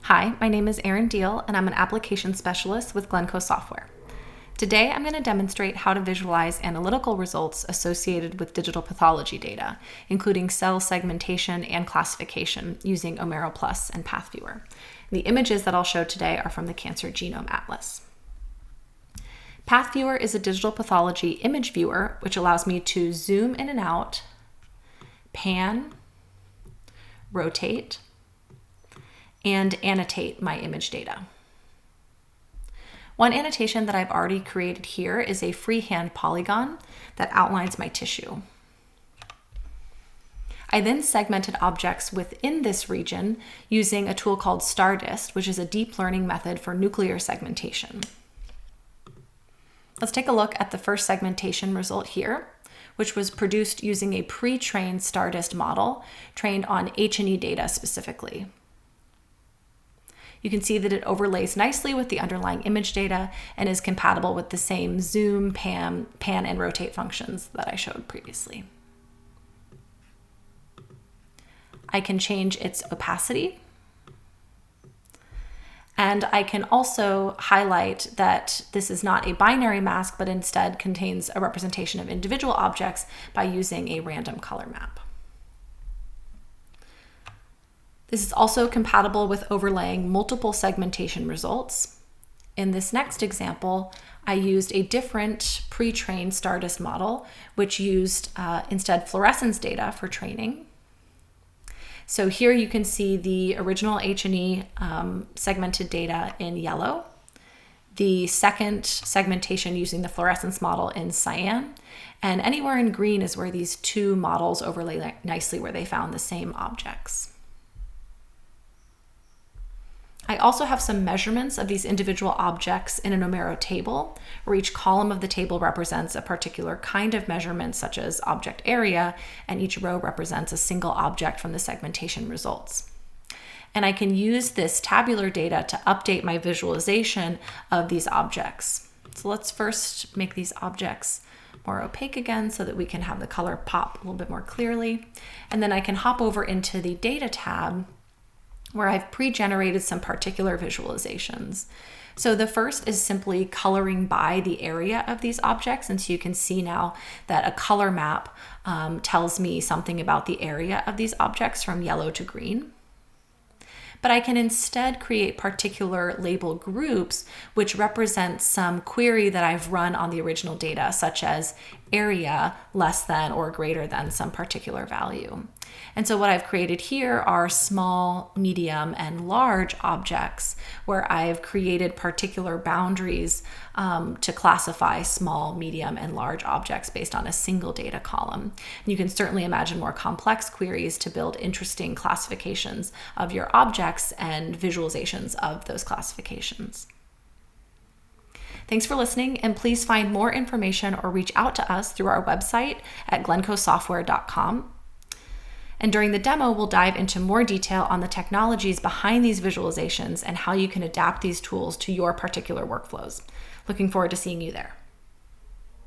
Hi, my name is Erin Deal, and I'm an application specialist with Glencoe Software. Today, I'm going to demonstrate how to visualize analytical results associated with digital pathology data, including cell segmentation and classification using OMERO Plus and PathViewer. The images that I'll show today are from the Cancer Genome Atlas. PathViewer is a digital pathology image viewer, which allows me to zoom in and out, pan, rotate, and annotate my image data. One annotation that I've already created here is a freehand polygon that outlines my tissue. I then segmented objects within this region using a tool called StarDist, which is a deep learning method for nuclear segmentation. Let's take a look at the first segmentation result here, which was produced using a pre-trained StarDist model trained on H&E data specifically. You can see that it overlays nicely with the underlying image data and is compatible with the same zoom, pan, and rotate functions that I showed previously. I can change its opacity, and I can also highlight that this is not a binary mask, but instead contains a representation of individual objects by using a random color map. This is also compatible with overlaying multiple segmentation results. In this next example, I used a different pre-trained StarDist model, which used instead fluorescence data for training. So here you can see the original H&E segmented data in yellow, the second segmentation using the fluorescence model in cyan, and anywhere in green is where these two models overlay nicely where they found the same objects. I also have some measurements of these individual objects in an OMERO table, where each column of the table represents a particular kind of measurement, such as object area, and each row represents a single object from the segmentation results. And I can use this tabular data to update my visualization of these objects. So let's first make these objects more opaque again so that we can have the color pop a little bit more clearly. And then I can hop over into the Data tab, where I've pre-generated some particular visualizations. So the first is simply coloring by the area of these objects. And so you can see now that a color map tells me something about the area of these objects from yellow to green. But I can instead create particular label groups which represent some query that I've run on the original data, such as area less than or greater than some particular value. And so what I've created here are small, medium, and large objects where I've created particular boundaries to classify small, medium, and large objects based on a single data column. And you can certainly imagine more complex queries to build interesting classifications of your objects and visualizations of those classifications. Thanks for listening, and please find more information or reach out to us through our website at glencoesoftware.com. And during the demo, we'll dive into more detail on the technologies behind these visualizations and how you can adapt these tools to your particular workflows. Looking forward to seeing you there.